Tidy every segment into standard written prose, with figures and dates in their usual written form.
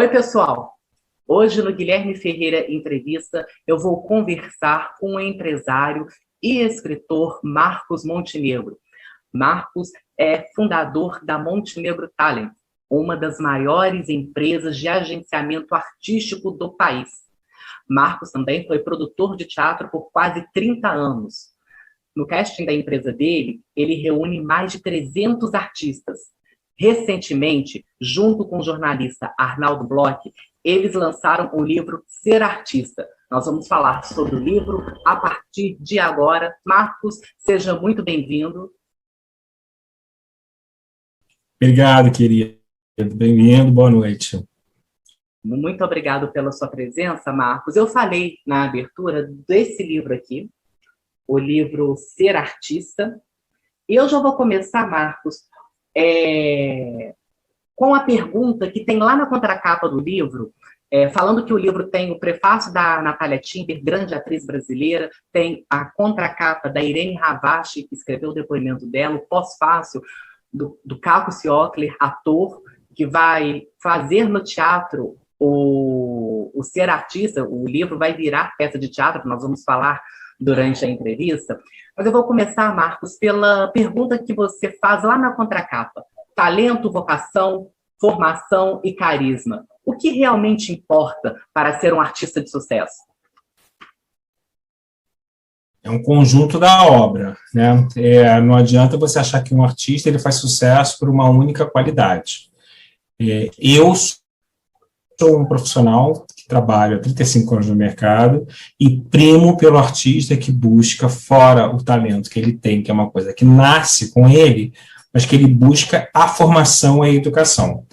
Oi, pessoal. Hoje, no Guilherme Ferreira Entrevista, eu vou conversar com o empresário e escritor Marcos Montenegro. Marcos é fundador da Montenegro Talent, uma das maiores empresas de agenciamento artístico do país. Marcos também foi produtor de teatro por quase 30 anos. No casting da empresa dele, ele reúne mais de 300 artistas. Recentemente, junto com o jornalista Arnaldo Bloch, eles lançaram o livro Ser Artista. Nós vamos falar sobre o livro a partir de agora. Marcos, seja muito bem-vindo. Obrigado, querido. Bem-vindo, boa noite. Muito obrigado pela sua presença, Marcos. Eu falei na abertura desse livro aqui, o livro Ser Artista. E eu já vou começar, Marcos, com a pergunta que tem lá na contracapa do livro, falando que o livro tem o prefácio da Natália Timber, grande atriz brasileira, tem a contracapa da Irene Ravache, que escreveu o depoimento dela, o pós-fácio do Caco Ciocler, ator, que vai fazer no teatro o Ser Artista. O livro vai virar peça de teatro, que nós vamos falar durante a entrevista. Mas eu vou começar, Marcos, pela pergunta que você faz lá na contracapa. Talento, vocação, formação e carisma. O que realmente importa para ser um artista de sucesso? É um conjunto da obra, né? Não adianta você achar que um artista ele faz sucesso por uma única qualidade. Eu sou um profissional que trabalha há 35 anos no mercado e primo pelo artista que busca fora o talento que ele tem, que é uma coisa que nasce com ele, mas que ele busca a formação e a educação.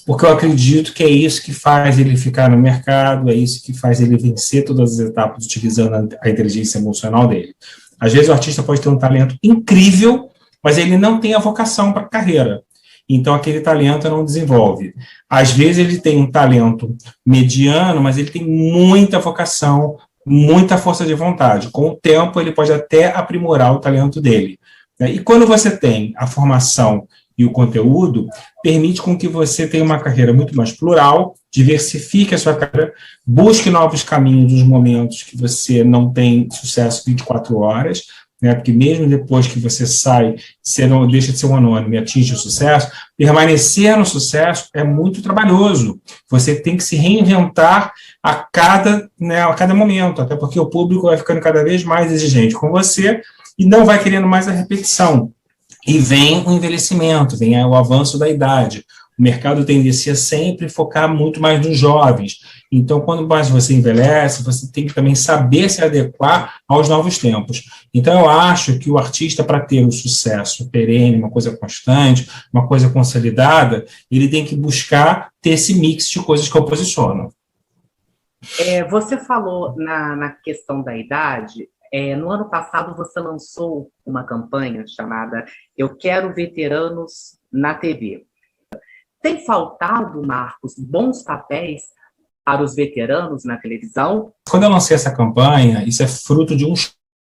Porque eu acredito que é isso que faz ele ficar no mercado, é isso que faz ele vencer todas as etapas utilizando a inteligência emocional dele. Às vezes o artista pode ter um talento incrível, mas ele não tem a vocação para a carreira. Então, aquele talento não desenvolve. Às vezes, ele tem um talento mediano, mas ele tem muita vocação, muita força de vontade. Com o tempo, ele pode até aprimorar o talento dele. E quando você tem a formação e o conteúdo, permite com que você tenha uma carreira muito mais plural, diversifique a sua carreira, busque novos caminhos nos momentos que você não tem sucesso 24 horas, né, porque mesmo depois que você sai, você não deixa de ser um anônimo e atinge o sucesso, permanecer no sucesso é muito trabalhoso. Você tem que se reinventar a cada momento, até porque o público vai ficando cada vez mais exigente com você e não vai querendo mais a repetição. E vem o envelhecimento, vem o avanço da idade. O mercado tendencia sempre a focar muito mais nos jovens. Então, quando mais você envelhece, você tem que também saber se adequar aos novos tempos. Então, eu acho que o artista, para ter um sucesso perene, uma coisa constante, uma coisa consolidada, ele tem que buscar ter esse mix de coisas que eu posiciono. Você falou na questão da idade. No ano passado, você lançou uma campanha chamada Eu Quero Veteranos na TV. Tem faltado, Marcos, bons papéis para os veteranos na televisão? Quando eu lancei essa campanha, isso é fruto de um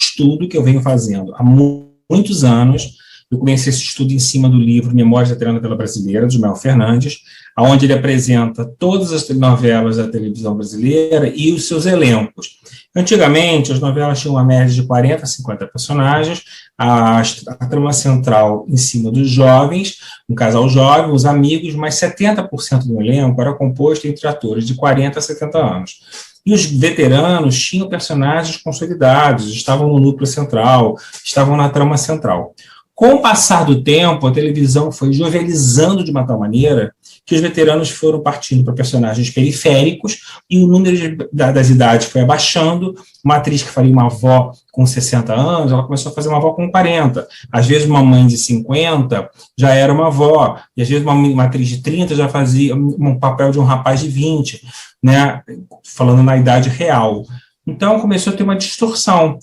estudo que eu venho fazendo há muitos anos. Eu comecei esse estudo em cima do livro Memórias da Telenovela Brasileira, de Mel Fernandes, onde ele apresenta todas as telenovelas da televisão brasileira e os seus elencos. Antigamente, as novelas tinham uma média de 40 a 50 personagens, a trama central em cima dos jovens, um casal jovem, os amigos, mas 70% do elenco era composto entre atores de 40 a 70 anos. E os veteranos tinham personagens consolidados, estavam no núcleo central, estavam na trama central. Com o passar do tempo, a televisão foi jovializando de uma tal maneira que os veteranos foram partindo para personagens periféricos e o número das idades foi abaixando. Uma atriz que faria uma avó com 60 anos, ela começou a fazer uma avó com 40. Às vezes uma mãe de 50 já era uma avó, e às vezes uma atriz de 30 já fazia um papel de um rapaz de 20, né? Falando na idade real. Então começou a ter uma distorção.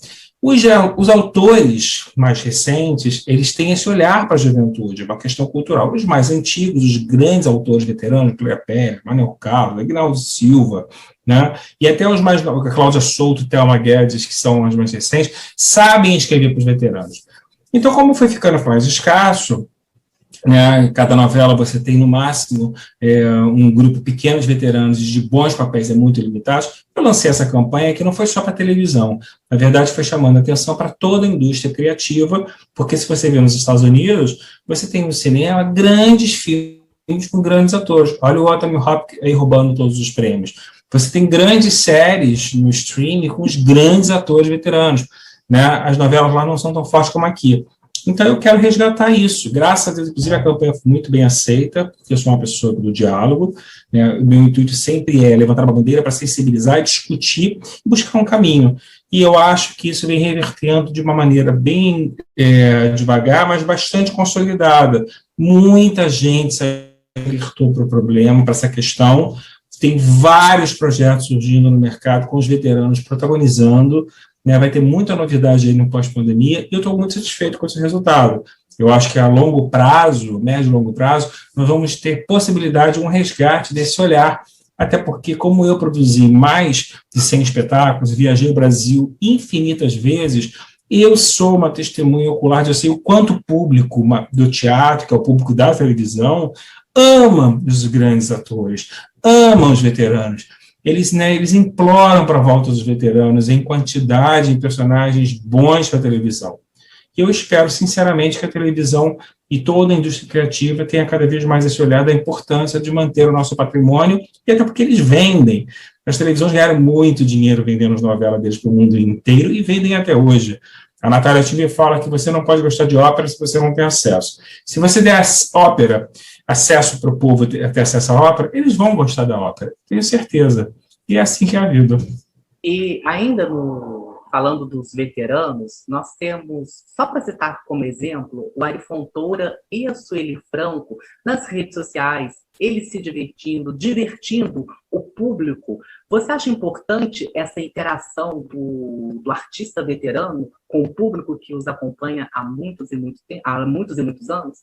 Os autores mais recentes, eles têm esse olhar para a juventude, é uma questão cultural. Os mais antigos, os grandes autores veteranos, Cléia Pérez, Manuel Carlos, Aguinaldo Silva, né? E até os mais novos, Cláudia Souto, Thelma Guedes, que são os mais recentes, sabem escrever para os veteranos. Então, como foi ficando mais escasso, né? Em cada novela você tem, no máximo, um grupo pequeno de veteranos de bons papéis, muito limitados. Eu lancei essa campanha que não foi só para televisão, na verdade foi chamando a atenção para toda a indústria criativa, porque se você vê nos Estados Unidos, você tem no cinema grandes filmes com grandes atores. Olha o Anthony Hopkins aí roubando todos os prêmios. Você tem grandes séries no streaming com os grandes atores veteranos, né? As novelas lá não são tão fortes como aqui. Então, eu quero resgatar isso. Graças a Deus, inclusive, a campanha foi muito bem aceita, porque eu sou uma pessoa do diálogo, né? O meu intuito sempre é levantar uma bandeira para sensibilizar, discutir e buscar um caminho. E eu acho que isso vem revertendo de uma maneira bem devagar, mas bastante consolidada. Muita gente se alertou para o problema, para essa questão. Tem vários projetos surgindo no mercado com os veteranos protagonizando, né? Vai ter muita novidade aí no pós-pandemia, e eu estou muito satisfeito com esse resultado. Eu acho que a longo prazo, médio e longo prazo, nós vamos ter possibilidade de um resgate desse olhar, até porque, como eu produzi mais de 100 espetáculos, viajei o Brasil infinitas vezes, eu sou uma testemunha ocular de eu sei o quanto o público do teatro, que é o público da televisão, ama os grandes atores, ama os veteranos. Eles imploram para a volta dos veteranos em quantidade de personagens bons para a televisão. E eu espero, sinceramente, que a televisão e toda a indústria criativa tenha cada vez mais esse olhar da importância de manter o nosso patrimônio, e até porque eles vendem. As televisões ganharam muito dinheiro vendendo as novelas deles para o mundo inteiro e vendem até hoje. A Natália Artime fala que você não pode gostar de ópera se você não tem acesso. Se você der ópera, acesso para o povo ter acesso à ópera, eles vão gostar da ópera, tenho certeza. E é assim que é a vida. E ainda falando dos veteranos, nós temos, só para citar como exemplo, o Ari Fontoura e a Sueli Franco nas redes sociais, eles se divertindo o público. Você acha importante essa interação do artista veterano com o público que os acompanha há muitos e muitos anos?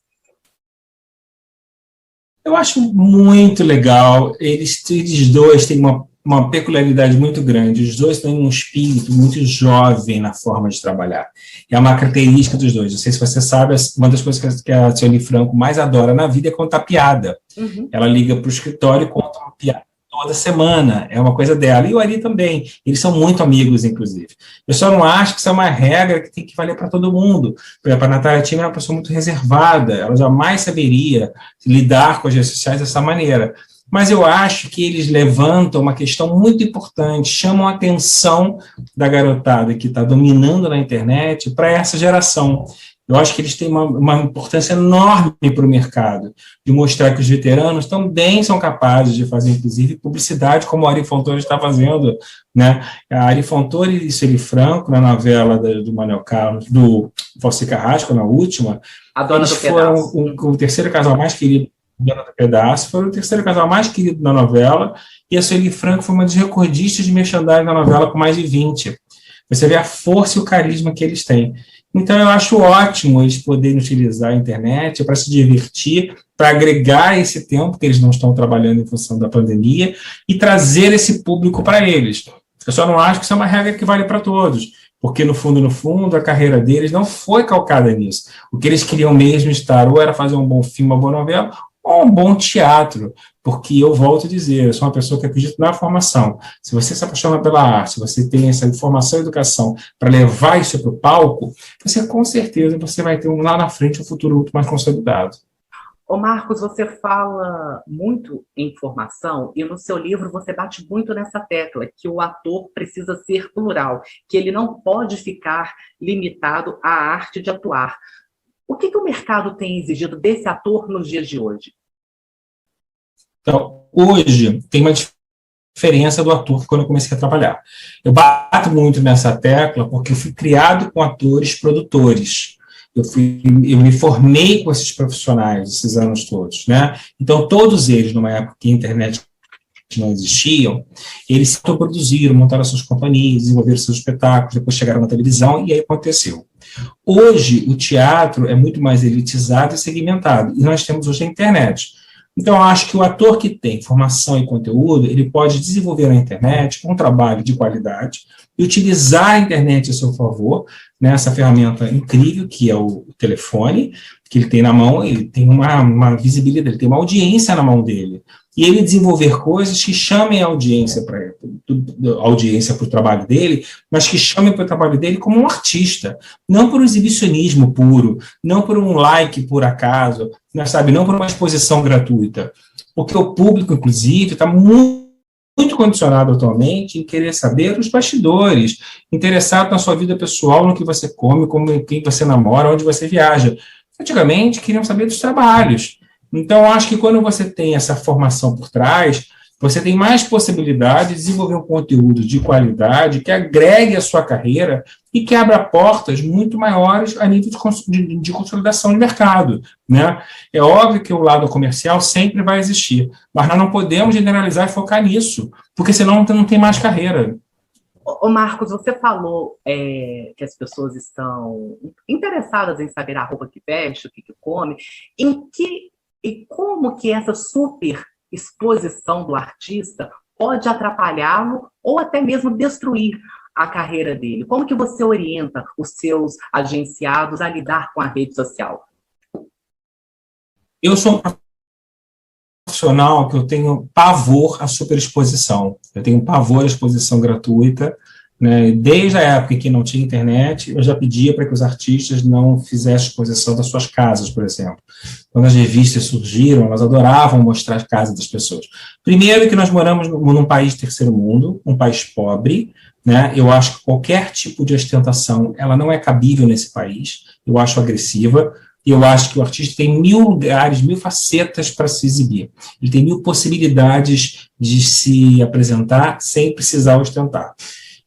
Eu acho muito legal. Eles dois têm uma peculiaridade muito grande. Os dois têm um espírito muito jovem na forma de trabalhar. É uma característica dos dois. Não sei se você sabe, uma das coisas que a Sueli Franco mais adora na vida é contar piada. Uhum. Ela liga para o escritório e conta uma piada toda semana. É uma coisa dela. E o Ari também. Eles são muito amigos, inclusive. Eu só não acho que isso é uma regra que tem que valer para todo mundo. Por exemplo, a Natália Artime é uma pessoa muito reservada. Ela jamais saberia lidar com as redes sociais dessa maneira. Mas eu acho que eles levantam uma questão muito importante, chamam a atenção da garotada que está dominando na internet para essa geração. Eu acho que eles têm uma importância enorme para o mercado, de mostrar que os veteranos também são capazes de fazer, inclusive, publicidade, como a Ari Fontoura está fazendo, né? A Ari Fontoura e Sueli Franco, na novela do Manuel Carlos, do Valci Carrasco, na última, a Dona do Pedaço. Foram o terceiro casal mais querido, Dona do Pedaço, foi o terceiro casal mais querido da novela, e a Sueli Franco foi uma dos recordistas de merchandising da novela, com mais de 20. Você vê a força e o carisma que eles têm. Então, eu acho ótimo eles poderem utilizar a internet para se divertir, para agregar esse tempo que eles não estão trabalhando em função da pandemia e trazer esse público para eles. Eu só não acho que isso é uma regra que vale para todos, porque, no fundo, a carreira deles não foi calcada nisso. O que eles queriam mesmo estar ou era fazer um bom filme, uma boa novela, ou um bom teatro, porque eu volto a dizer, eu sou uma pessoa que acredita na formação. Se você se apaixona pela arte, se você tem essa formação e educação para levar isso para o palco, você com certeza vai ter lá na frente um futuro muito mais consolidado. Ô Marcos, você fala muito em formação e no seu livro você bate muito nessa tecla, que o ator precisa ser plural, que ele não pode ficar limitado à arte de atuar. O que o mercado tem exigido desse ator nos dias de hoje? Então, hoje tem uma diferença do ator quando eu comecei a trabalhar. Eu bato muito nessa tecla porque eu fui criado com atores produtores. Eu me formei com esses profissionais esses anos todos, né? Então, todos eles, numa época que a internet não existiam, eles se autoproduziram, montaram suas companhias, desenvolveram seus espetáculos, depois chegaram na televisão e aí aconteceu. Hoje, o teatro é muito mais elitizado e segmentado, e nós temos hoje a internet. Então, eu acho que o ator que tem formação e conteúdo, ele pode desenvolver na internet um trabalho de qualidade, e utilizar a internet a seu favor, né, essa ferramenta incrível que é o telefone, que ele tem na mão, ele tem uma visibilidade, ele tem uma audiência na mão dele. E ele desenvolver coisas que chamem a audiência para o trabalho dele, mas que chamem para o trabalho dele como um artista, não por um exibicionismo puro, não por um like por acaso, né, sabe, não por uma exposição gratuita. Porque o público, inclusive, está muito condicionado atualmente em querer saber os bastidores, interessado na sua vida pessoal, no que você come, com quem você namora, onde você viaja. Antigamente, queriam saber dos trabalhos. Então, acho que quando você tem essa formação por trás, você tem mais possibilidade de desenvolver um conteúdo de qualidade que agregue a sua carreira e que abra portas muito maiores a nível de consolidação de mercado, né? É óbvio que o lado comercial sempre vai existir, mas nós não podemos generalizar e focar nisso, porque senão não tem mais carreira. Ô Marcos, você falou que as pessoas estão interessadas em saber a roupa que veste, o que come, e como que essa super exposição do artista pode atrapalhá-lo ou até mesmo destruir a carreira dele? Como que você orienta os seus agenciados a lidar com a rede social? Eu sou um profissional que eu tenho pavor à superexposição. Eu tenho pavor à exposição gratuita, né? Desde a época em que não tinha internet, eu já pedia para que os artistas não fizessem exposição das suas casas, por exemplo. Quando as revistas surgiram, elas adoravam mostrar as casas das pessoas. Primeiro que nós moramos num país terceiro mundo, um país pobre, né? Eu acho que qualquer tipo de ostentação, ela não é cabível nesse país, eu acho agressiva, e eu acho que o artista tem 1000 lugares, 1000 facetas para se exibir. Ele tem 1000 possibilidades de se apresentar sem precisar ostentar.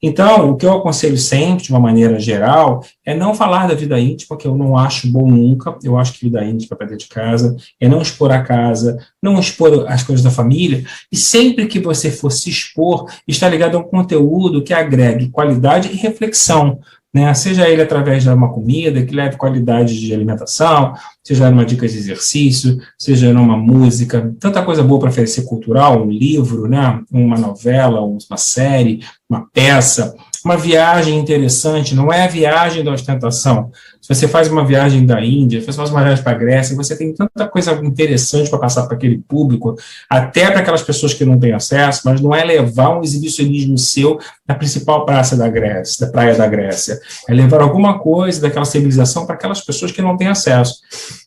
Então, o que eu aconselho sempre, de uma maneira geral, é não falar da vida íntima, que eu não acho bom nunca. Eu acho que vida íntima para dentro de casa, é não expor a casa, não expor as coisas da família, e sempre que você for se expor, está ligado a um conteúdo que agregue qualidade e reflexão, né? Seja ele através de uma comida que leve qualidade de alimentação, seja numa dica de exercício, seja numa música, tanta coisa boa para oferecer cultural, um livro, né? Uma novela, uma série, uma peça, uma viagem interessante, não é a viagem da ostentação. Se você faz uma viagem da Índia, se você faz uma viagem para a Grécia, você tem tanta coisa interessante para passar para aquele público, até para aquelas pessoas que não têm acesso, mas não é levar um exibicionismo seu na principal praça da Grécia, da praia da Grécia. É levar alguma coisa daquela civilização para aquelas pessoas que não têm acesso.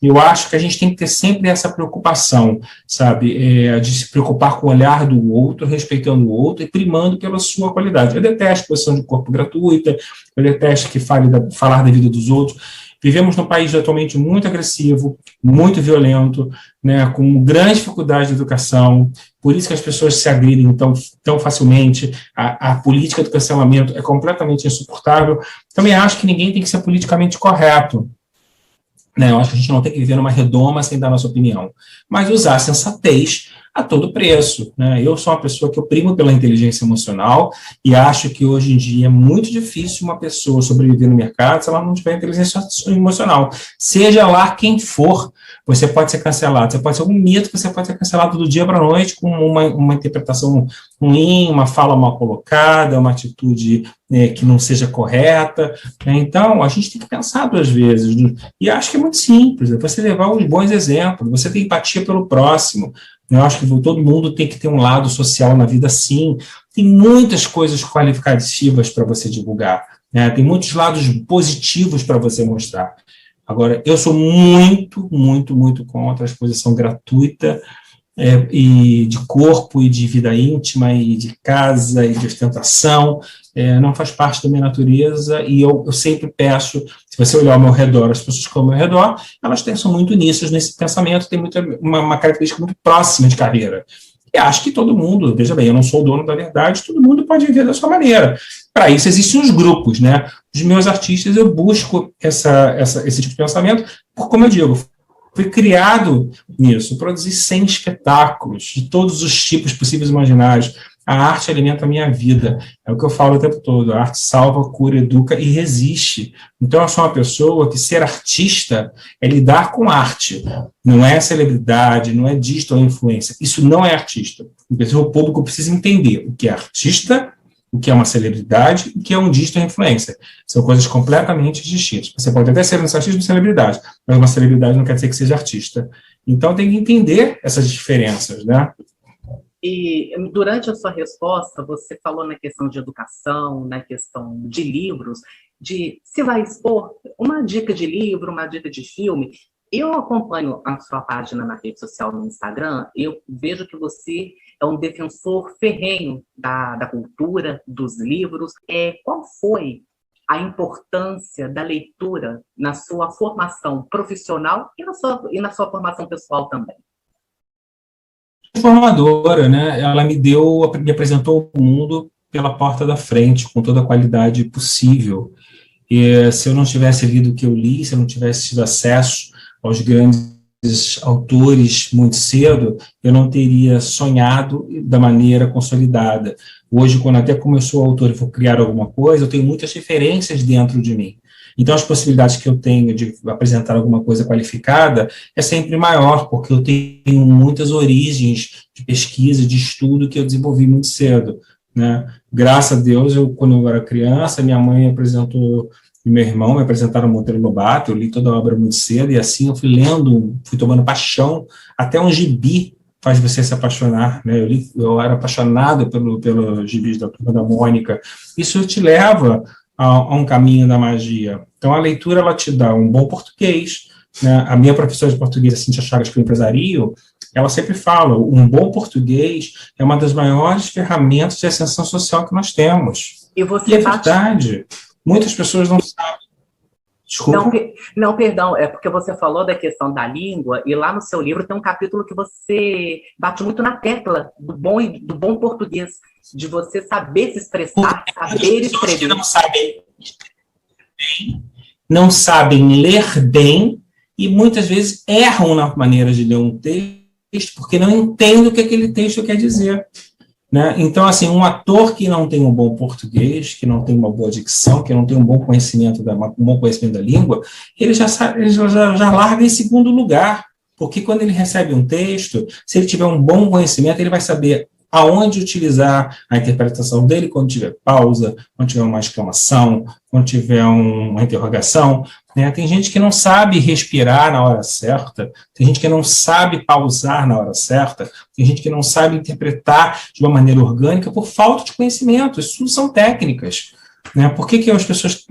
Eu acho que a gente tem que ter sempre essa preocupação, sabe, de se preocupar com o olhar do outro, respeitando o outro e primando pela sua qualidade. Eu detesto posição de corpo gratuita, eu detesto que falar da vida dos outros. Vivemos num país atualmente muito agressivo, muito violento, né, com grande dificuldade de educação, por isso que as pessoas se agridem tão facilmente, a política do cancelamento é completamente insuportável. Também acho que ninguém tem que ser politicamente correto, né? Eu acho que a gente não tem que viver numa redoma sem dar nossa opinião, mas usar a sensatez a todo preço, né? Eu sou uma pessoa que eu primo pela inteligência emocional e acho que hoje em dia é muito difícil uma pessoa sobreviver no mercado se ela não tiver inteligência emocional. Seja lá quem for, você pode ser cancelado. Você pode ser um mito, você pode ser cancelado do dia para a noite com uma interpretação ruim, uma fala mal colocada, uma atitude que não seja correta, né? Então, a gente tem que pensar 2 vezes, né? E acho que é muito simples, é você levar uns bons exemplos, você tem empatia pelo próximo. Eu acho que todo mundo tem que ter um lado social na vida, sim. Tem muitas coisas qualificativas para você divulgar, né? Tem muitos lados positivos para você mostrar. Agora, eu sou muito, muito, muito contra a exposição gratuita e de corpo, e de vida íntima, e de casa, e de ostentação. Não faz parte da minha natureza, e eu sempre peço, se você olhar ao meu redor, as pessoas que estão ao meu redor, elas são muito uníssonas nesse pensamento, tem uma característica muito próxima de carreira. E acho que todo mundo, veja bem, eu não sou o dono da verdade, todo mundo pode viver da sua maneira. Para isso existem os grupos, né? Os meus artistas, eu busco esse tipo de pensamento, porque, como eu digo, fui criado nisso, produzi 100 espetáculos de todos os tipos possíveis e imaginários. A arte alimenta a minha vida, é o que eu falo o tempo todo, a arte salva, cura, educa e resiste. Então eu sou uma pessoa que ser artista é lidar com arte, não é celebridade, não é digital influência, isso não é artista. O público precisa entender o que é artista o que é uma celebridade e o que é um digital influencer. São coisas completamente distintas. Você pode até ser um artista de celebridade, mas uma celebridade não quer dizer que seja artista. Então, tem que entender essas diferenças, né? E durante a sua resposta, você falou na questão de educação, na questão de livros, de se vai expor uma dica de livro, uma dica de filme. Eu acompanho a sua página na rede social no Instagram, eu vejo que você é um defensor ferrenho da cultura, dos livros. Qual foi a importância da leitura na sua formação profissional e na sua formação pessoal também? Formadora, né? Ela me apresentou o mundo pela porta da frente, com toda a qualidade possível. E se eu não tivesse lido o que eu li, se eu não tivesse tido acesso aos grandes autores muito cedo, eu não teria sonhado da maneira consolidada. Hoje, quando até como eu sou autor e vou criar alguma coisa, eu tenho muitas referências dentro de mim. Então, as possibilidades que eu tenho de apresentar alguma coisa qualificada é sempre maior, porque eu tenho muitas origens de pesquisa, de estudo que eu desenvolvi muito cedo, né? Graças a Deus, quando eu era criança, minha mãe me apresentou, e meu irmão me apresentaram o Monteiro Lobato, eu li toda a obra muito cedo, e assim eu fui lendo, fui tomando paixão, até um gibi faz você se apaixonar, né? Eu era apaixonado pelo gibi da Turma da Mônica. Isso te leva a um caminho da magia. Então, a leitura, ela te dá um bom português, né? A minha professora de português, a Cíntia Chagas, que eu empresario, ela sempre fala, um bom português é uma das maiores ferramentas de ascensão social que nós temos. E é verdade. Muitas pessoas não sabem. Desculpa. Não, perdão, é porque você falou da questão da língua, e lá no seu livro tem um capítulo que você bate muito na tecla do bom português, de você saber se expressar, saber escrever. Não sabem ler bem, e muitas vezes erram na maneira de ler um texto, porque não entendem o que aquele texto quer dizer. Né? Então, assim, um ator que não tem um bom português, que não tem uma boa dicção, que não tem um bom conhecimento da língua, ele já larga em segundo lugar, porque quando ele recebe um texto, se ele tiver um bom conhecimento, ele vai saber aonde utilizar a interpretação dele quando tiver pausa, quando tiver uma exclamação, quando tiver uma interrogação. Né? Tem gente que não sabe respirar na hora certa, tem gente que não sabe pausar na hora certa, tem gente que não sabe interpretar de uma maneira orgânica por falta de conhecimento. Isso tudo são técnicas. Né? Por que as pessoas...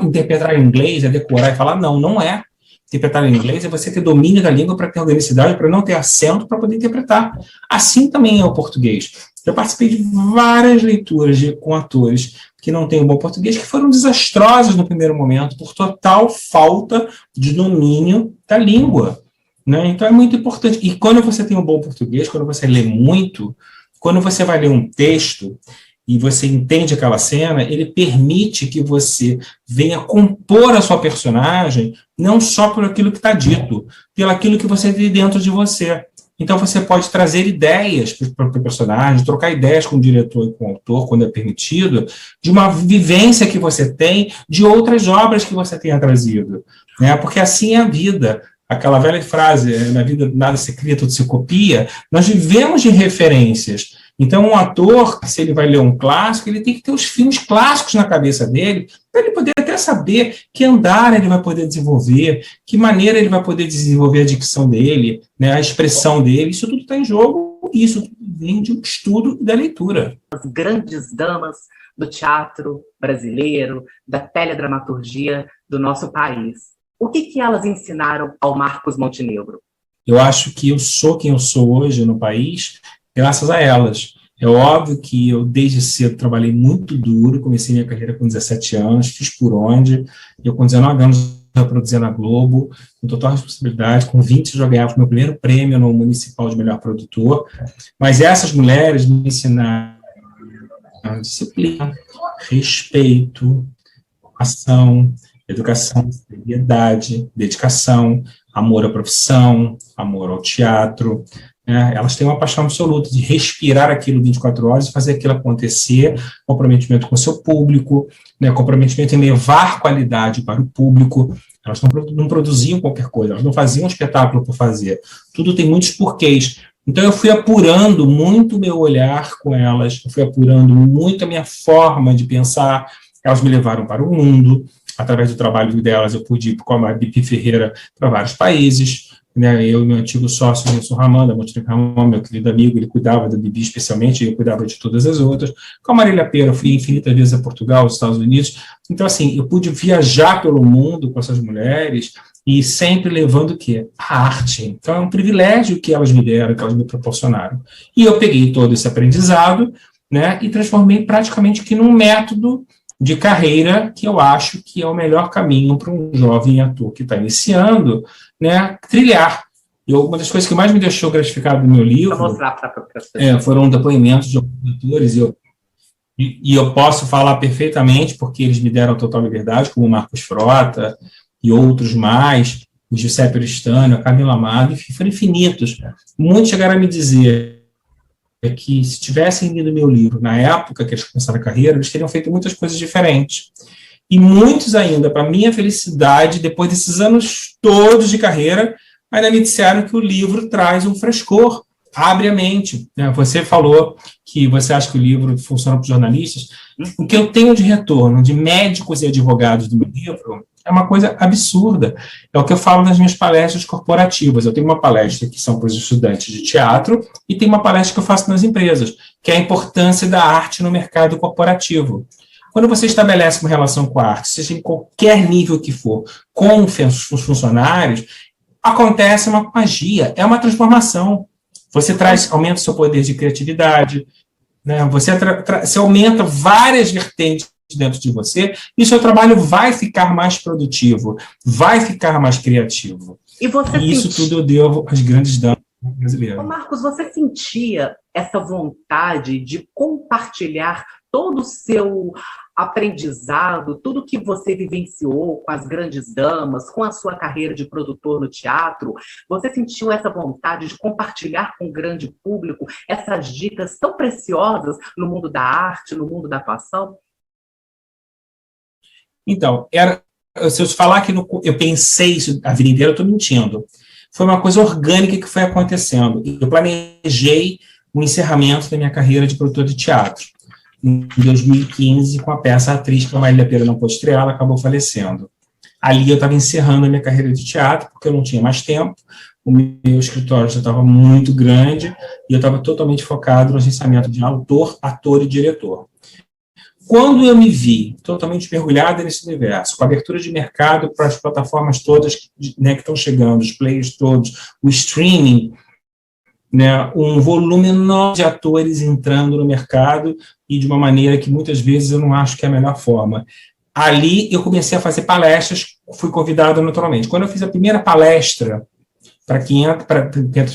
interpretar em inglês é decorar e falar? Não, não é. Interpretar em inglês é você ter domínio da língua para ter organicidade, para não ter acento, para poder interpretar. Assim também é o português. Eu participei de várias leituras com atores que não têm um bom português, que foram desastrosas no primeiro momento, por total falta de domínio da língua. Né? Então é muito importante. E quando você tem um bom português, quando você lê muito, quando você vai ler um texto, e você entende aquela cena, ele permite que você venha compor a sua personagem, não só por aquilo que está dito, pelo aquilo que você tem dentro de você. Então, você pode trazer ideias para o personagem, trocar ideias com o diretor e com o autor, quando é permitido, de uma vivência que você tem, de outras obras que você tenha trazido. Né? Porque assim é a vida. Aquela velha frase, na vida nada se cria, tudo se copia. Nós vivemos de referências. Então, um ator, se ele vai ler um clássico, ele tem que ter os filmes clássicos na cabeça dele, para ele poder até saber que andar ele vai poder desenvolver, que maneira ele vai poder desenvolver a dicção dele, né, a expressão dele. Isso tudo está em jogo, e isso vem de um estudo da leitura. As grandes damas do teatro brasileiro, da teledramaturgia do nosso país. O que elas ensinaram ao Marcos Montenegro? Eu acho que eu sou quem eu sou hoje no país graças a elas. É óbvio que eu, desde cedo, trabalhei muito duro, comecei minha carreira com 17 anos, fiz por onde, eu com 19 anos já produzia na Globo, com total responsabilidade, com 20 já ganhava o meu primeiro prêmio no Municipal de Melhor Produtor, mas essas mulheres me ensinaram disciplina, respeito, ação, educação, seriedade, dedicação, amor à profissão, amor ao teatro. Elas têm uma paixão absoluta de respirar aquilo 24 horas e fazer aquilo acontecer, comprometimento com o seu público, né, comprometimento em levar qualidade para o público. Elas não produziam qualquer coisa, elas não faziam um espetáculo por fazer. Tudo tem muitos porquês. Então, eu fui apurando muito o meu olhar com elas, eu fui apurando muito a minha forma de pensar. Elas me levaram para o mundo. Através do trabalho delas, eu pude ir com a Bibi Ferreira para vários países. Né? Eu e meu antigo sócio, Nilson Raman, da Montenegro Raman, meu querido amigo, ele cuidava da Bibi especialmente, e eu cuidava de todas as outras. Com a Marília Pera, eu fui infinitas vezes a Portugal, aos Estados Unidos. Então, assim, eu pude viajar pelo mundo com essas mulheres e sempre levando o quê? A arte. Então, é um privilégio que elas me deram, que elas me proporcionaram. E eu peguei todo esse aprendizado, né, e transformei praticamente aqui num método de carreira que eu acho que é o melhor caminho para um jovem ator que está iniciando, né, trilhar. Uma das coisas que mais me deixou gratificado no meu livro foram depoimentos de alguns atores, e eu posso falar perfeitamente, porque eles me deram total liberdade, como o Marcos Frota e outros mais, o Giuseppe Oristano, a Camila Amado, enfim, foram infinitos. Muitos chegaram a me dizer que se tivessem lido meu livro na época que eles começaram a carreira, eles teriam feito muitas coisas diferentes. E muitos ainda, para minha felicidade, depois desses anos todos de carreira, ainda me disseram que o livro traz um frescor, abre a mente. Você falou que você acha que o livro funciona para os jornalistas. O que eu tenho de retorno de médicos e advogados do meu livro é uma coisa absurda. É o que eu falo nas minhas palestras corporativas. Eu tenho uma palestra que são para os estudantes de teatro e tem uma palestra que eu faço nas empresas, que é a importância da arte no mercado corporativo. Quando você estabelece uma relação com a arte, seja em qualquer nível que for, com os funcionários, acontece uma magia, é uma transformação. Você aumenta o seu poder de criatividade, né? Você aumenta várias vertentes dentro de você, e o seu trabalho vai ficar mais produtivo, vai ficar mais criativo. E isso tudo eu devo às grandes damas brasileiras. Marcos, você sentia essa vontade de compartilhar todo o seu aprendizado, tudo que você vivenciou com as grandes damas, com a sua carreira de produtor no teatro? Você sentiu essa vontade de compartilhar com o grande público essas dicas tão preciosas no mundo da arte, no mundo da atuação? Então, se eu te falar que eu pensei isso a vida inteira, eu estou mentindo. Foi uma coisa orgânica que foi acontecendo. Eu planejei o encerramento da minha carreira de produtor de teatro em 2015, com a peça Atriz, que a Marília Pera não pôde estrear, ela acabou falecendo. Ali eu estava encerrando a minha carreira de teatro, porque eu não tinha mais tempo, o meu escritório já estava muito grande, e eu estava totalmente focado no agenciamento de autor, ator e diretor. Quando eu me vi totalmente mergulhado nesse universo, com a abertura de mercado para as plataformas todas, né, que estão chegando, os players todos, o streaming, né, um volume enorme de atores entrando no mercado e de uma maneira que muitas vezes eu não acho que é a melhor forma. Ali eu comecei a fazer palestras, fui convidado naturalmente. Quando eu fiz a primeira palestra para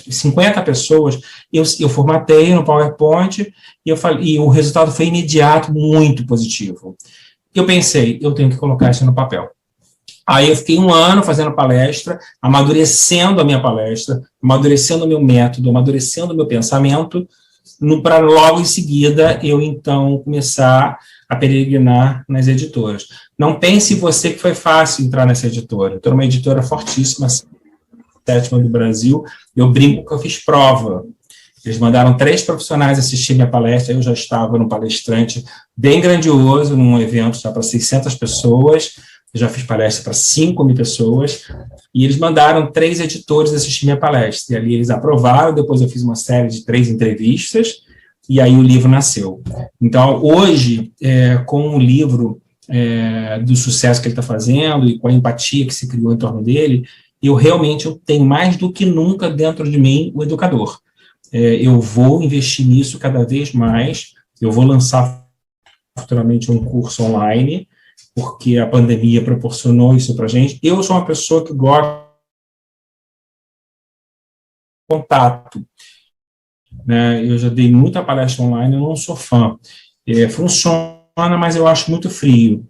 50 pessoas, eu formatei no PowerPoint e o resultado foi imediato, muito positivo. Eu pensei, eu tenho que colocar isso no papel. Aí eu fiquei um ano fazendo palestra, amadurecendo a minha palestra, amadurecendo o meu método, amadurecendo o meu pensamento, para logo em seguida eu, então, começar a peregrinar nas editoras. Não pense você que foi fácil entrar nessa editora. Estou numa editora fortíssima, sétima do Brasil, eu brinco que eu fiz prova. Eles mandaram 3 profissionais assistir minha palestra, eu já estava num palestrante bem grandioso, num evento já para 600 pessoas, eu já fiz palestra para 5.000 pessoas, e eles mandaram 3 editores assistir minha palestra, e ali eles aprovaram, depois eu fiz uma série de 3 entrevistas, e aí o livro nasceu. Então, hoje, com o livro do sucesso que ele está fazendo, e com a empatia que se criou em torno dele, eu tenho mais do que nunca dentro de mim o educador. Eu vou investir nisso cada vez mais, eu vou lançar futuramente um curso online, porque a pandemia proporcionou isso para a gente. Eu sou uma pessoa que gosta de contato, né? Eu já dei muita palestra online, eu não sou fã. Funciona, mas eu acho muito frio.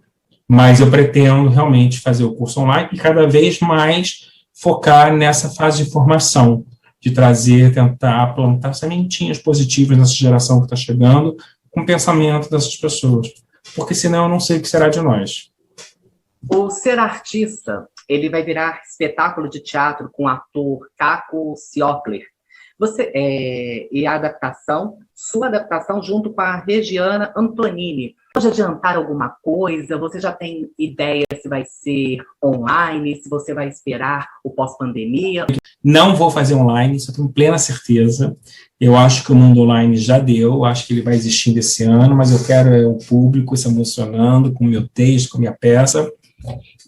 Mas eu pretendo realmente fazer o curso online e cada vez mais focar nessa fase de formação, de tentar plantar sementinhas positivas nessa geração que está chegando, com o pensamento dessas pessoas. Porque senão eu não sei o que será de nós. O Ser Artista, ele vai virar espetáculo de teatro com o ator Caco Ciopler. E a adaptação, sua adaptação junto com a Regiana Antonini. Pode adiantar alguma coisa? Você já tem ideia se vai ser online, se você vai esperar o pós-pandemia? Não vou fazer online, isso eu tenho plena certeza. Eu acho que o mundo online já deu, acho que ele vai existindo esse ano, mas eu quero o público se emocionando com o meu texto, com a minha peça.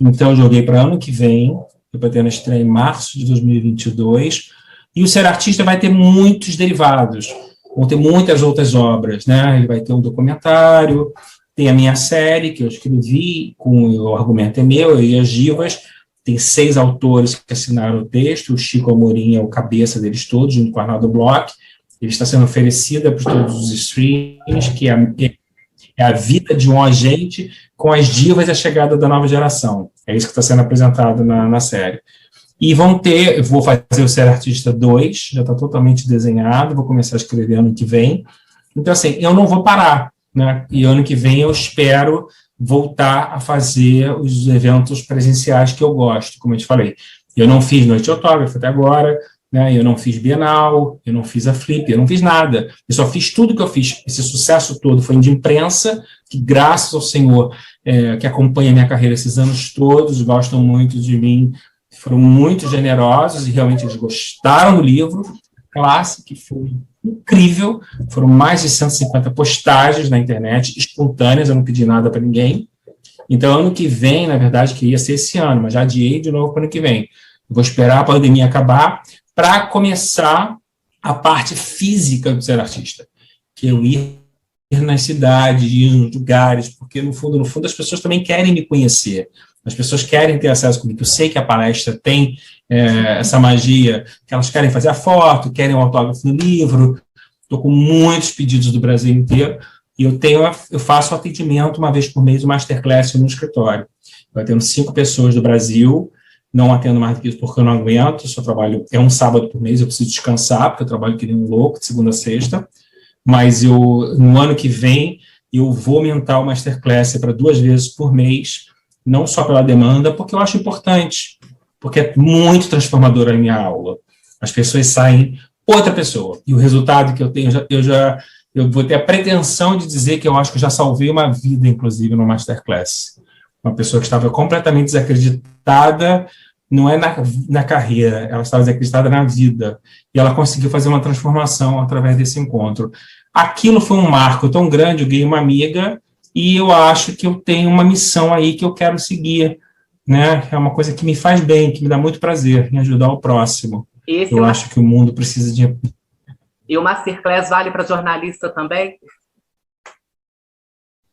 Então, eu joguei para ano que vem, eu pretendo estrear em março de 2022, e o Ser Artista vai ter muitos derivados, vão ter muitas outras obras, né? Ele vai ter um documentário, tem a minha série, que eu escrevi, com o argumento é meu, eu e as divas, tem 6 autores que assinaram o texto, o Chico Amorim é o cabeça deles todos, junto com o Arnaldo Bloch, ele está sendo oferecida para todos os streams, que é a vida de um agente com as divas e a chegada da nova geração. É isso que está sendo apresentado na série. E vou fazer o Ser Artista 2, já está totalmente desenhado, vou começar a escrever ano que vem. Então, assim, eu não vou parar, né? E ano que vem eu espero voltar a fazer os eventos presenciais que eu gosto, como eu te falei. Eu não fiz Noite de Autógrafo até agora, né? Eu não fiz Bienal, eu não fiz a Flip, eu não fiz nada. Eu só fiz tudo que eu fiz. Esse sucesso todo foi de imprensa, que graças ao Senhor, que acompanha a minha carreira esses anos todos, gostam muito de mim, foram muito generosos e realmente eles gostaram do livro. Classe, que foi incrível, foram mais de 150 postagens na internet, espontâneas, eu não pedi nada para ninguém. Então, ano que vem, na verdade, queria ser esse ano, mas já adiei de novo para ano que vem. Eu vou esperar a pandemia acabar para começar a parte física do Ser Artista, que eu ir nas cidades, ir nos lugares, porque, no fundo, as pessoas também querem me conhecer. As pessoas querem ter acesso comigo. Eu sei que a palestra tem essa magia, que elas querem fazer a foto, querem um autógrafo no livro. Estou com muitos pedidos do Brasil inteiro e eu faço atendimento uma vez por mês, o Masterclass no escritório. Eu atendo 5 pessoas do Brasil, não atendo mais do que isso porque eu não aguento, só trabalho, um sábado por mês, eu preciso descansar, porque eu trabalho que nem um louco, de segunda a sexta, mas no ano que vem, eu vou aumentar o Masterclass para 2 vezes por mês, não só pela demanda, porque eu acho importante, porque é muito transformadora a minha aula. As pessoas saem outra pessoa, e o resultado que eu tenho, eu vou ter a pretensão de dizer que eu acho que eu já salvei uma vida, inclusive, no Masterclass. Uma pessoa que estava completamente desacreditada, não é na carreira, ela estava desacreditada na vida, e ela conseguiu fazer uma transformação através desse encontro. Aquilo foi um marco tão grande, eu ganhei uma amiga, e eu acho que eu tenho uma missão aí que eu quero seguir, né? É uma coisa que me faz bem, que me dá muito prazer em ajudar o próximo. Eu acho que o mundo precisa de... E o Masterclass vale para jornalista também?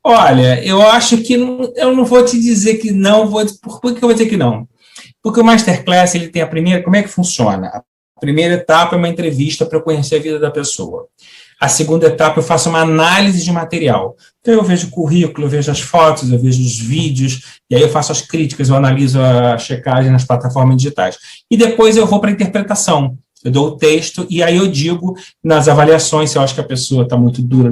Olha, eu acho que eu não vou te dizer que não, por que eu vou dizer que não? Porque o Masterclass, ele tem a primeira... Como é que funciona? A primeira etapa é uma entrevista para eu conhecer a vida da pessoa. A segunda etapa, eu faço uma análise de material. Então, eu vejo o currículo, eu vejo as fotos, eu vejo os vídeos, e aí eu faço as críticas, eu analiso a checagem nas plataformas digitais. E depois eu vou para a interpretação. Eu dou o texto, e aí eu digo nas avaliações se eu acho que a pessoa está muito dura,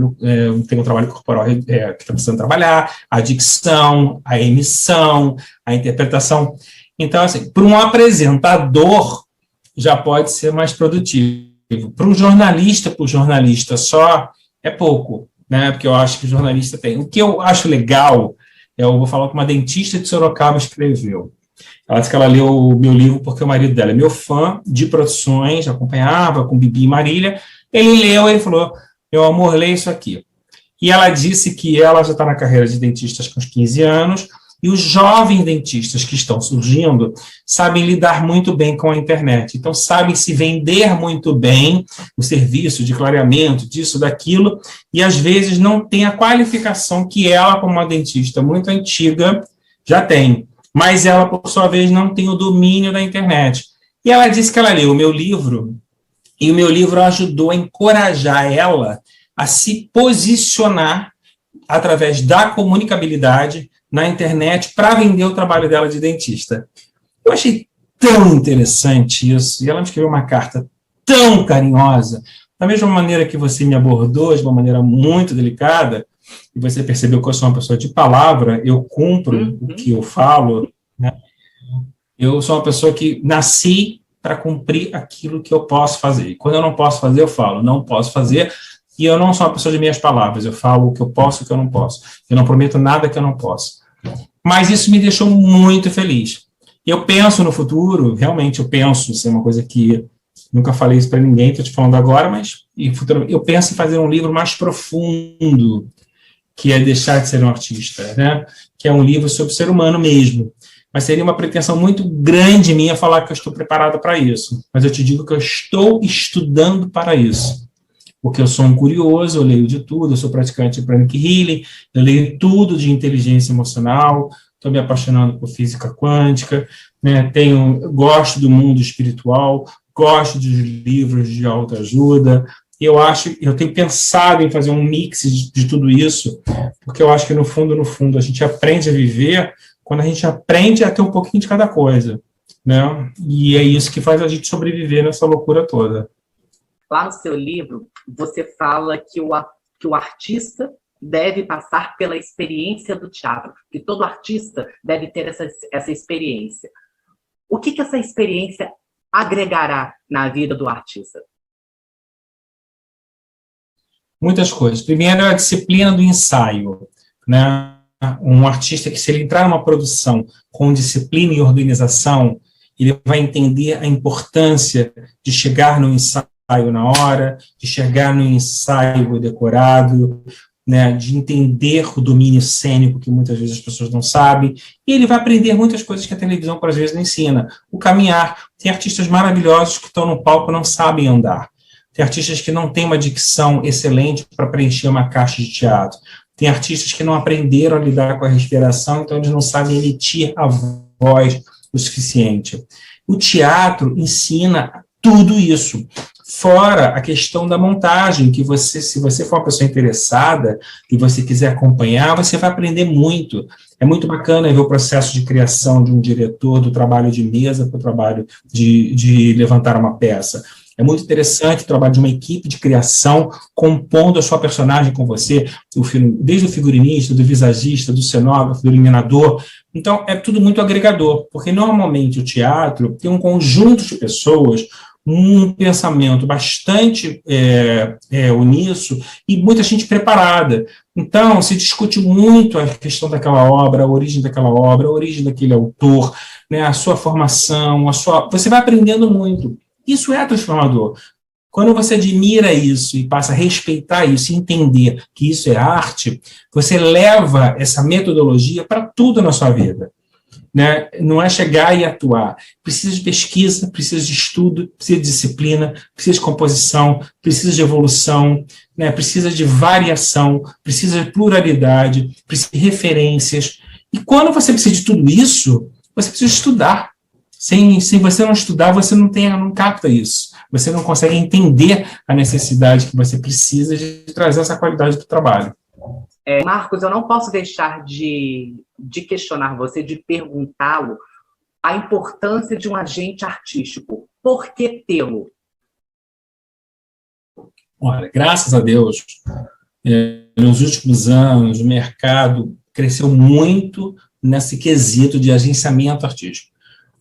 tem um trabalho corporal que está precisando trabalhar, a dicção, a emissão, a interpretação. Então, assim, para um apresentador, já pode ser mais produtivo. Para o jornalista só, é pouco, né? Porque eu acho que o jornalista tem. O que eu acho legal, eu vou falar que uma dentista de Sorocaba escreveu. Ela disse que ela leu o meu livro porque o marido dela é meu fã de produções, acompanhava com Bibi e Marília. Ele leu e falou: meu amor, lê isso aqui. E ela disse que ela já está na carreira de dentista há uns 15 anos, e os jovens dentistas que estão surgindo sabem lidar muito bem com a internet. Então, sabem se vender muito bem o serviço de clareamento, disso, daquilo, e às vezes não tem a qualificação que ela, como uma dentista muito antiga, já tem. Mas ela, por sua vez, não tem o domínio da internet. E ela disse que ela leu o meu livro, e o meu livro ajudou a encorajar ela a se posicionar através da comunicabilidade na internet para vender o trabalho dela de dentista. Eu achei tão interessante isso, e ela me escreveu uma carta tão carinhosa, da mesma maneira que você me abordou, de uma maneira muito delicada, e você percebeu que eu sou uma pessoa de palavra, eu cumpro o que eu falo, né? Eu sou uma pessoa que nasci para cumprir aquilo que eu posso fazer. E quando eu não posso fazer, eu falo, não posso fazer, e eu não sou uma pessoa de meias palavras, eu falo o que eu posso e o que eu não posso. Eu não prometo nada que eu não posso. Mas isso me deixou muito feliz. Eu penso no futuro, realmente eu penso, isso é uma coisa que nunca falei isso para ninguém, estou te falando agora, mas eu penso em fazer um livro mais profundo, que é Deixar de Ser um Artista, né? Que é um livro sobre o ser humano mesmo. Mas seria uma pretensão muito grande minha falar que eu estou preparado para isso. Mas eu te digo que eu estou estudando para isso. Porque eu sou um curioso, eu leio de tudo, eu sou praticante de Pranic Healing, eu leio tudo de inteligência emocional, estou me apaixonando por física quântica, né? Gosto do mundo espiritual, gosto dos livros de autoajuda, e eu tenho pensado em fazer um mix de tudo isso, porque eu acho que no fundo, a gente aprende a viver quando a gente aprende a ter um pouquinho de cada coisa, né? E é isso que faz a gente sobreviver nessa loucura toda. Lá no seu livro, você fala que o artista deve passar pela experiência do teatro, que todo artista deve ter essa experiência. O que essa experiência agregará na vida do artista? Muitas coisas. Primeiro, a disciplina do ensaio, né? Um artista que, se ele entrar numa produção com disciplina e organização, ele vai entender a importância de chegar no ensaio na hora, de chegar no ensaio decorado, né, de entender o domínio cênico, que muitas vezes as pessoas não sabem, e ele vai aprender muitas coisas que a televisão, por vezes, não ensina. O caminhar. Tem artistas maravilhosos que estão no palco e não sabem andar. Tem artistas que não têm uma dicção excelente para preencher uma caixa de teatro. Tem artistas que não aprenderam a lidar com a respiração, então eles não sabem emitir a voz o suficiente. O teatro ensina tudo isso. Fora a questão da montagem, que se você for uma pessoa interessada e você quiser acompanhar, você vai aprender muito. É muito bacana ver o processo de criação de um diretor, do trabalho de mesa para o trabalho de levantar uma peça. É muito interessante o trabalho de uma equipe de criação compondo a sua personagem com você, desde o figurinista, do visagista, do cenógrafo, do iluminador. Então, é tudo muito agregador, porque normalmente o teatro tem um conjunto de pessoas, um pensamento bastante uníssono e muita gente preparada. Então, se discute muito a questão daquela obra, a origem daquela obra, a origem daquele autor, né, a sua formação, você vai aprendendo muito. Isso é transformador. Quando você admira isso e passa a respeitar isso e entender que isso é arte, você leva essa metodologia para tudo na sua vida. Né? Não é chegar e atuar. Precisa de pesquisa, precisa de estudo, precisa de disciplina, precisa de composição, precisa de evolução, né? Precisa de variação, precisa de pluralidade, precisa de referências. E quando você precisa de tudo isso, você precisa estudar. Sem você não estudar, você não capta isso. Você não consegue entender a necessidade que você precisa de trazer essa qualidade do trabalho. Marcos, eu não posso deixar de questionar você, de perguntá-lo a importância de um agente artístico. Por que tê-lo? Olha, graças a Deus, nos últimos anos, o mercado cresceu muito nesse quesito de agenciamento artístico.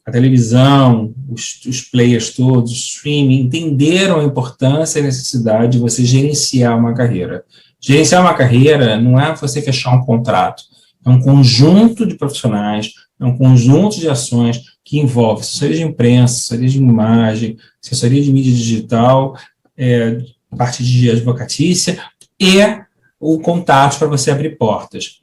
A televisão, os players todos, o streaming, entenderam a importância e a necessidade de você gerenciar uma carreira. Gerenciar uma carreira não é você fechar um contrato, é um conjunto de profissionais, é um conjunto de ações que envolve assessoria de imprensa, assessoria de imagem, assessoria de mídia digital, parte de advocatícia e o contato para você abrir portas.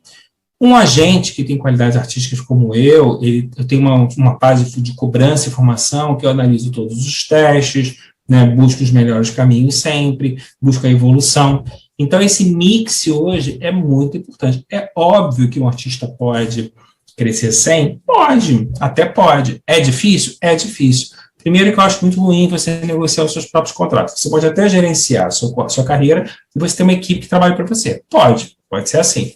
Um agente que tem qualidades artísticas como eu tenho uma fase de cobrança e formação, que eu analiso todos os testes, né, busco os melhores caminhos sempre, busco a evolução. Então, esse mix hoje é muito importante. É óbvio que um artista pode crescer sem? Pode, até pode. É difícil? É difícil. Primeiro, que eu acho muito ruim você negociar os seus próprios contratos. Você pode até gerenciar a sua carreira e você ter uma equipe que trabalhe para você. Pode ser assim.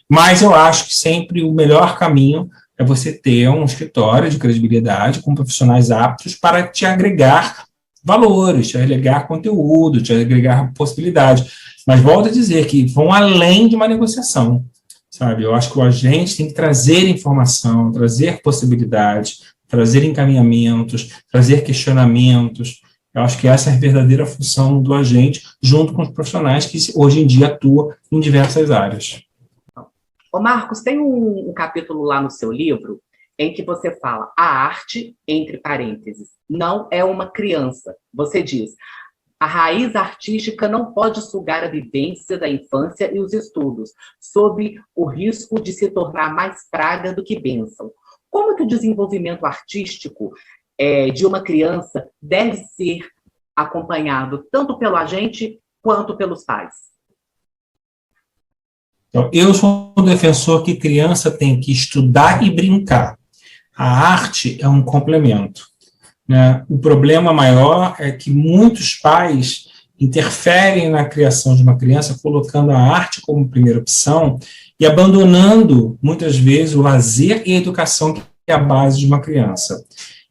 Mas eu acho que sempre o melhor caminho é você ter um escritório de credibilidade com profissionais aptos para te agregar valores, te agregar conteúdo, te agregar possibilidades. Mas volto a dizer que vão além de uma negociação, sabe? Eu acho que o agente tem que trazer informação, trazer possibilidades, trazer encaminhamentos, trazer questionamentos. Eu acho que essa é a verdadeira função do agente, junto com os profissionais que hoje em dia atuam em diversas áreas. Ô Marcos, tem um capítulo lá no seu livro em que você fala: a arte, entre parênteses, não é uma criança. Você diz: a raiz artística não pode sugar a vivência da infância e os estudos, sob o risco de se tornar mais praga do que bênção. Como que o desenvolvimento artístico de uma criança deve ser acompanhado tanto pelo agente quanto pelos pais? Então, eu sou um defensor que criança tem que estudar e brincar. A arte é um complemento, né? O problema maior é que muitos pais interferem na criação de uma criança, colocando a arte como primeira opção e abandonando, muitas vezes, o lazer e a educação, que é a base de uma criança.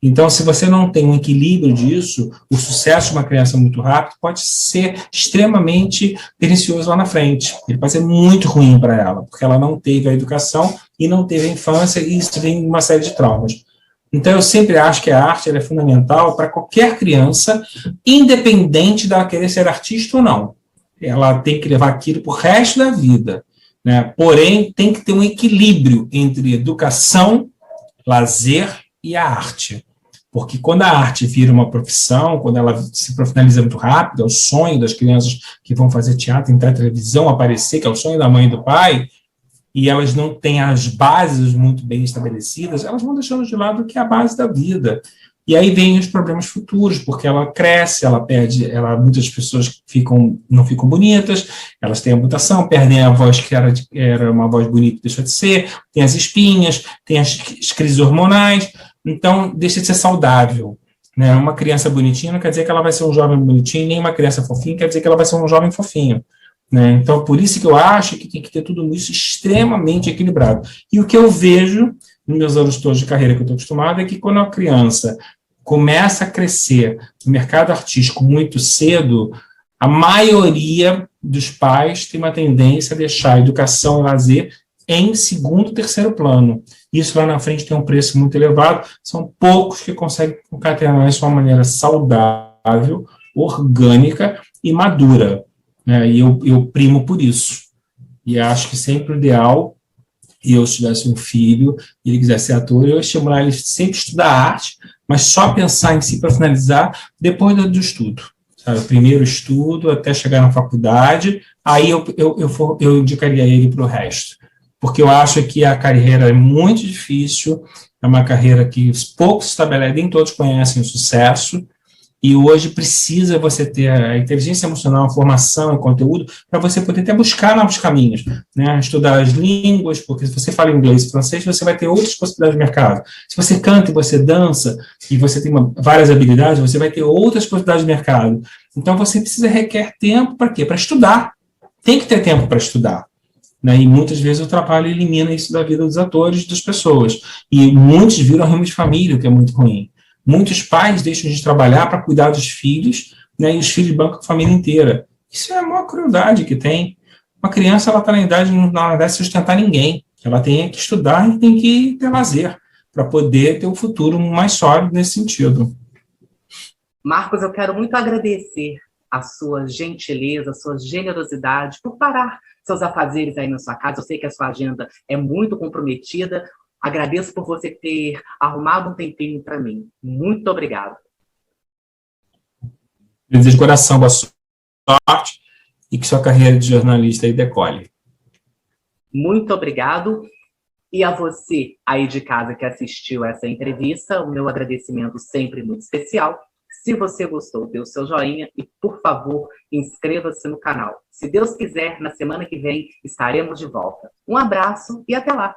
Então, se você não tem um equilíbrio disso, o sucesso de uma criança muito rápido pode ser extremamente pernicioso lá na frente. Ele pode ser muito ruim para ela, porque ela não teve a educação e não teve a infância, e isso vem uma série de traumas. Então, eu sempre acho que a arte é fundamental para qualquer criança, independente dela querer ser artista ou não. Ela tem que levar aquilo para o resto da vida, né? Porém, tem que ter um equilíbrio entre educação, lazer e a arte. Porque quando a arte vira uma profissão, quando ela se profissionaliza muito rápido, é o sonho das crianças que vão fazer teatro, entrar na televisão, aparecer, que é o sonho da mãe e do pai, e elas não têm as bases muito bem estabelecidas, elas vão deixando de lado o que é a base da vida. E aí vem os problemas futuros, porque ela cresce, ela perde, muitas pessoas não ficam bonitas, elas têm a mutação, perdem a voz que era uma voz bonita, deixa de ser, tem as espinhas, tem as crises hormonais, então deixa de ser saudável, né? Uma criança bonitinha não quer dizer que ela vai ser um jovem bonitinho, nem uma criança fofinha quer dizer que ela vai ser um jovem fofinho, né? Então, por isso que eu acho que tem que ter tudo isso extremamente equilibrado. E o que eu vejo nos meus anos todos de carreira que eu estou acostumado é que quando a criança começa a crescer no mercado artístico muito cedo, a maioria dos pais tem uma tendência a deixar a educação e lazer em segundo, terceiro plano. Isso lá na frente tem um preço muito elevado, são poucos que conseguem concatenar isso de uma maneira saudável, orgânica e madura, né? E eu primo por isso. E acho que sempre o ideal, e eu se tivesse um filho e ele quisesse ser ator, eu ia estimular ele sempre a estudar arte, mas só pensar em se profissionalizar depois do estudo. Sabe? Primeiro estudo, até chegar na faculdade, aí eu indicaria ele para o resto. Porque eu acho que a carreira é muito difícil, é uma carreira que poucos estabelecem, nem todos conhecem o sucesso, e hoje precisa você ter a inteligência emocional, a formação e conteúdo para você poder até buscar novos caminhos, né? Estudar as línguas, porque se você fala inglês e francês, você vai ter outras possibilidades de mercado. Se você canta e você dança e você tem várias habilidades, você vai ter outras possibilidades de mercado. Então, você requer tempo para quê? Para estudar. Tem que ter tempo para estudar, né? E muitas vezes o trabalho elimina isso da vida dos atores, das pessoas. E muitos viram ramo de família, o que é muito ruim. Muitos pais deixam de trabalhar para cuidar dos filhos, né, e os filhos bancam a família inteira. Isso é a maior crueldade que tem. Uma criança ela está na idade de sustentar ninguém. Ela tem que estudar e tem que ter lazer para poder ter um futuro mais sólido nesse sentido. Marcos, eu quero muito agradecer a sua gentileza, a sua generosidade por parar seus afazeres aí na sua casa. Eu sei que a sua agenda é muito comprometida. Agradeço por você ter arrumado um tempinho para mim. Muito obrigado. Desejo de coração boa sorte e que sua carreira de jornalista aí decole. Muito obrigado. E a você aí de casa que assistiu essa entrevista, o meu agradecimento sempre muito especial. Se você gostou, dê o seu joinha e, por favor, inscreva-se no canal. Se Deus quiser, na semana que vem estaremos de volta. Um abraço e até lá!